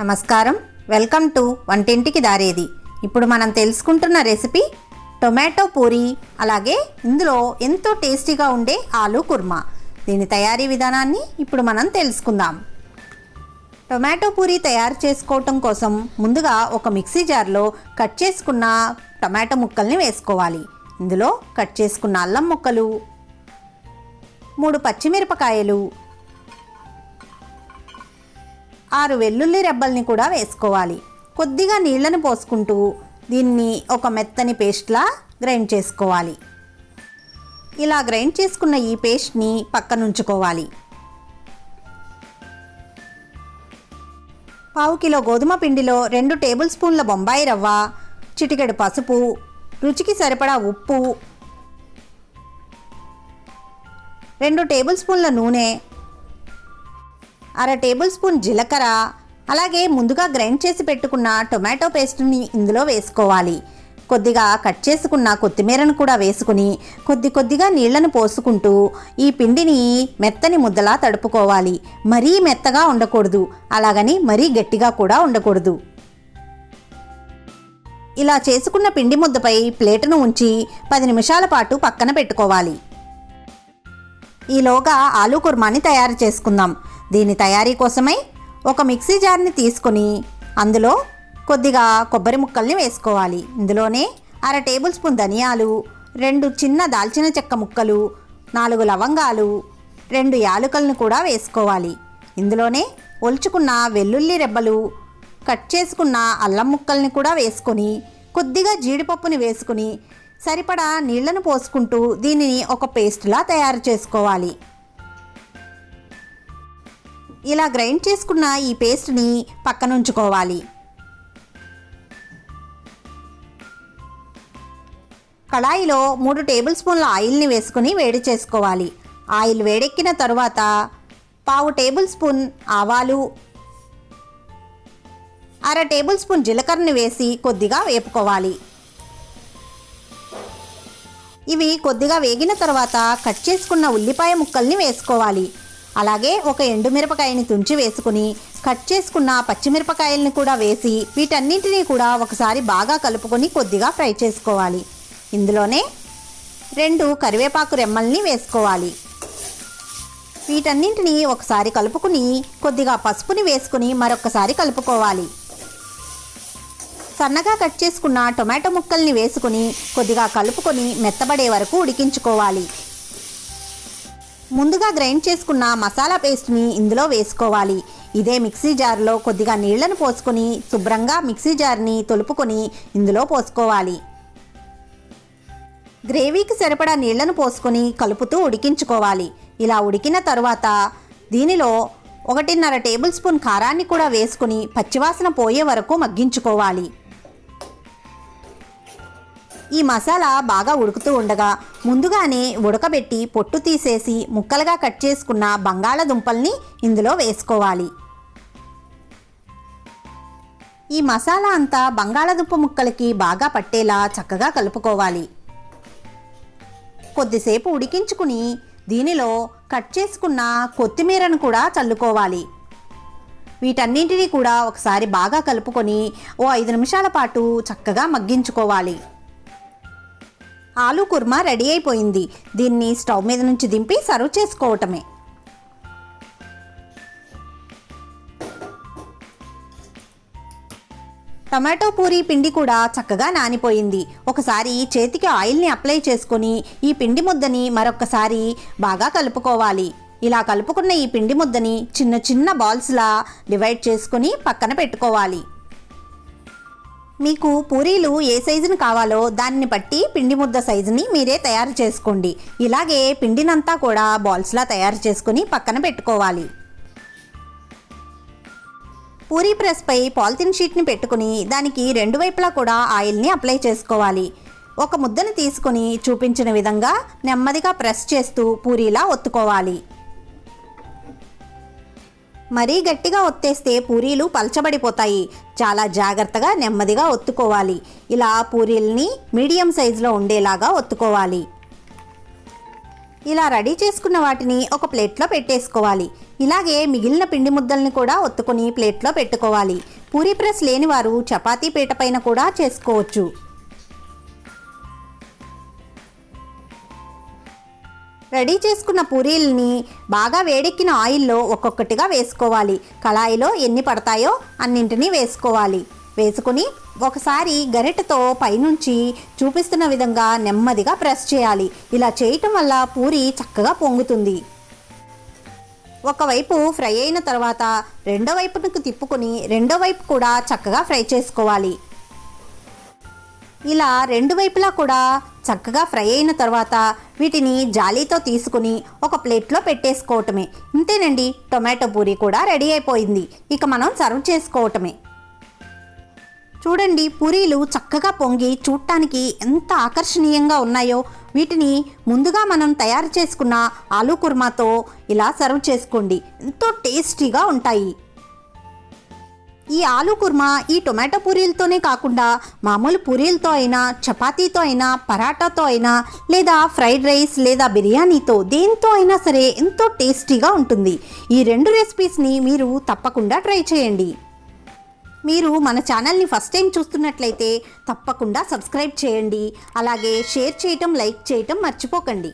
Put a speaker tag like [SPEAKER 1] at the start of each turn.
[SPEAKER 1] నమస్కారం, welcome to వంటింటికి దారేది. ఇప్పుడు మనం తెలుసుకుంటున్న రెసిపీ టొమాటో పూరి, అలాగే ఇందులో ఎంతో టేస్టీగా ఉండే ఆలూ కుర్మా. దీని తయారీ విధానాన్ని ఇప్పుడు మనం తెలుసుకుందాం. టొమాటో పూరి తయారు చేసుకోవటం కోసం ముందుగా ఒక మిక్సీ జార్లో కట్ చేసుకున్న టొమాటో ముక్కల్ని వేసుకోవాలి. ఇందులో కట్ చేసుకున్న అల్లం ముక్కలు, 3 పచ్చిమిరపకాయలు, 6 వెల్లుల్లి రెబ్బల్ని కూడా వేసుకోవాలి. కొద్దిగా నీళ్లను పోసుకుంటూ దీన్ని ఒక మెత్తని పేస్ట్లా గ్రైండ్ చేసుకోవాలి. ఇలా గ్రైండ్ చేసుకున్న ఈ పేస్ట్ని పక్కన ఉంచుకోవాలి. 1/2 కిలో గోధుమ పిండిలో 2 టేబుల్ స్పూన్ల బొంబాయి రవ్వ, చిటికెడు పసుపు, రుచికి సరిపడా ఉప్పు, 2 టేబుల్ స్పూన్ల నూనె, 1/2 టేబుల్ స్పూన్ జీలకర్ర, అలాగే ముందుగా గ్రైండ్ చేసి పెట్టుకున్న టొమాటో పేస్ట్ని ఇందులో వేసుకోవాలి. కొద్దిగా కట్ చేసుకున్న కొత్తిమీరను కూడా వేసుకుని కొద్దిగా నీళ్లను పోసుకుంటూ ఈ పిండిని మెత్తని ముద్దలా తడుపుకోవాలి. మరీ మెత్తగా ఉండకూడదు, అలాగని మరీ గట్టిగా కూడా ఉండకూడదు. ఇలా చేసుకున్న పిండి ముద్దపై ప్లేటును ఉంచి 10 నిమిషాల పాటు పక్కన పెట్టుకోవాలి. ఈలోగా ఆలూ కుర్మాని తయారు చేసుకుందాం. దీని తయారీ కోసమై ఒక మిక్సీ జార్ని తీసుకొని అందులో కొద్దిగా కొబ్బరి ముక్కల్ని వేసుకోవాలి. ఇందులోనే 1/2 టేబుల్ స్పూన్ ధనియాలు, 2 చిన్న దాల్చిన చెక్క ముక్కలు, 4 లవంగాలు, 2 యాలకులను కూడా వేసుకోవాలి. ఇందులోనే ఒలుచుకున్న వెల్లుల్లి రెబ్బలు, కట్ చేసుకున్న అల్లం ముక్కల్ని కూడా వేసుకొని కొద్దిగా జీడిపప్పుని వేసుకుని సరిపడా నీళ్లను పోసుకుంటూ దీనిని ఒక పేస్ట్లా తయారు చేసుకోవాలి. ఇలా గ్రైండ్ చేసుకున్న ఈ పేస్ట్ని పక్కన ఉంచుకోవాలి. కడాయిలో 3 టేబుల్ స్పూన్ల ఆయిల్ని వేసుకుని వేడి చేసుకోవాలి. ఆయిల్ వేడెక్కిన తరువాత 1/2 టేబుల్ స్పూన్ ఆవాలు, 1/2 టేబుల్ స్పూన్ జీలకర్రని వేసి కొద్దిగా వేపుకోవాలి. ఇవి కొద్దిగా వేగిన తర్వాత కట్ చేసుకున్న ఉల్లిపాయ ముక్కల్ని వేసుకోవాలి. అలాగే ఒక ఎండుమిరపకాయని తుంచి వేసుకుని కట్ చేసుకున్న పచ్చిమిరపకాయలని కూడా వేసి వీటన్నింటినీ కూడా ఒకసారి బాగా కలుపుకొని కొద్దిగా ఫ్రై చేసుకోవాలి. ఇందులోనే 2 కరివేపాకు రెమ్మల్ని వేసుకోవాలి. వీటన్నింటినీ ఒకసారి కలుపుకుని కొద్దిగా పసుపుని వేసుకుని మరొకసారి కలుపుకోవాలి. సన్నగా కట్ చేసుకున్న టొమాటో ముక్కల్ని వేసుకుని కొద్దిగా కలుపుకొని మెత్తబడే వరకు ఉడికించుకోవాలి. ముందుగా గ్రైండ్ చేసుకున్న మసాలా పేస్ట్ని ఇందులో వేసుకోవాలి. ఇదే మిక్సీ జార్లో కొద్దిగా నీళ్లను పోసుకొని శుభ్రంగా మిక్సీ జార్ని తొలుపుకొని ఇందులో పోసుకోవాలి. గ్రేవీకి సరిపడా నీళ్లను పోసుకొని కలుపుతూ ఉడికించుకోవాలి. ఇలా ఉడికిన తరువాత దీనిలో 1.5 టేబుల్ స్పూన్ కారాన్ని కూడా వేసుకుని పచ్చివాసన పోయే వరకు మగ్గించుకోవాలి. ఈ మసాలా బాగా ఉడుకుతూ ఉండగా ముందుగానే ఉడకబెట్టి పొట్టు తీసేసి ముక్కలుగా కట్ చేసుకున్న బంగాళదుంపల్ని ఇందులో వేసుకోవాలి. ఈ మసాలా అంతా బంగాళదుంప ముక్కలకి బాగా పట్టేలా చక్కగా కలుపుకోవాలి. కొద్దిసేపు ఉడికించుకుని దీనిలో కట్ చేసుకున్న కొత్తిమీరను కూడా చల్లుకోవాలి. వీటన్నింటినీ కూడా ఒకసారి బాగా కలుపుకొని 5 నిమిషాల పాటు చక్కగా మగ్గించుకోవాలి. ఆలూ కుర్మా రెడీ అయిపోయింది. దీన్ని స్టవ్ మీద నుంచి దింపి సర్వ్ చేసుకోవటమే. టమాటో పూరి పిండి కూడా చక్కగా నానిపోయింది. ఒకసారి చేతికి ఆయిల్ని అప్లై చేసుకొని ఈ పిండి ముద్దని మరొకసారి బాగా కలుపుకోవాలి. ఇలా కలుపుకున్న ఈ పిండి ముద్దని చిన్న చిన్న బాల్స్లా డివైడ్ చేసుకొని పక్కన పెట్టుకోవాలి. మీకు పూరీలు ఏ సైజుని కావాలో దాన్ని బట్టి పిండి ముద్ద సైజుని మీరే తయారు చేసుకోండి. ఇలాగే పిండినంతా కూడా బాల్స్లా తయారు చేసుకుని పక్కన పెట్టుకోవాలి. పూరీ ప్రెస్పై పాలిథిన్ షీట్ని పెట్టుకుని దానికి 2 వైపులా కూడా ఆయిల్ని అప్లై చేసుకోవాలి. ఒక ముద్దను తీసుకుని చూపించిన విధంగా నెమ్మదిగా ప్రెస్ చేస్తూ పూరీలా ఒత్తుకోవాలి. మరీ గట్టిగా ఒత్తేస్తే పూరీలు పలచబడిపోతాయి. చాలా జాగ్రత్తగా నెమ్మదిగా ఒత్తుకోవాలి. ఇలా పూరీల్ని మీడియం సైజులో ఉండేలాగా ఒత్తుకోవాలి. ఇలా రెడీ చేసుకున్న వాటిని ఒక ప్లేట్లో పెట్టేసుకోవాలి. ఇలాగే మిగిలిన పిండి ముద్దల్ని కూడా ఒత్తుకొని ప్లేట్లో పెట్టుకోవాలి. పూరీ ప్రెస్ లేని వారు చపాతీ పీట పైన కూడా చేసుకోవచ్చు. రెడీ చేసుకున్న పూరీల్ని బాగా వేడెక్కిన ఆయిల్లో ఒక్కొక్కటిగా వేసుకోవాలి. కళాయిలో ఎన్ని పడతాయో అన్నింటినీ వేసుకోవాలి. వేసుకుని ఒకసారి గరిటెతో పైనుంచి చూపిస్తున్న విధంగా నెమ్మదిగా ప్రెస్ చేయాలి. ఇలా చేయటం వల్ల పూరీ చక్కగా పొంగుతుంది. ఒకవైపు ఫ్రై అయిన తర్వాత రెండో వైపుకు తిప్పుకొని రెండో వైపు కూడా చక్కగా ఫ్రై చేసుకోవాలి. ఇలా రెండు వైపులా కూడా చక్కగా ఫ్రై అయిన తర్వాత వీటిని జాలీతో తీసుకుని ఒక ప్లేట్లో పెట్టేసుకోవటమే. ఇంతేనండి, టొమాటో పూరీ కూడా రెడీ అయిపోయింది. ఇక మనం సర్వ్ చేసుకోవటమే. చూడండి, పూరీలు చక్కగా పొంగి చూడటానికి ఎంత ఆకర్షణీయంగా ఉన్నాయో. వీటిని ముందుగా మనం తయారు చేసుకున్న ఆలూ కుర్మాతో ఇలా సర్వ్ చేసుకోండి. ఎంతో టేస్టీగా ఉంటాయి. ఈ ఆలూ కుర్మా ఈ టొమాటో పూరీలతోనే కాకుండా మామూలు పూరీలతో అయినా, చపాతీతో అయినా, పరాటాతో అయినా, లేదా ఫ్రైడ్ రైస్ లేదా బిర్యానీతో దేంతో అయినా సరే ఎంతో టేస్టీగా ఉంటుంది. ఈ రెండు రెసిపీస్ని మీరు తప్పకుండా ట్రై చేయండి. మీరు మన ఛానల్ని ఫస్ట్ టైం చూస్తున్నట్లయితే తప్పకుండా సబ్స్క్రైబ్ చేయండి. అలాగే షేర్ చేయటం, లైక్ చేయటం మర్చిపోకండి.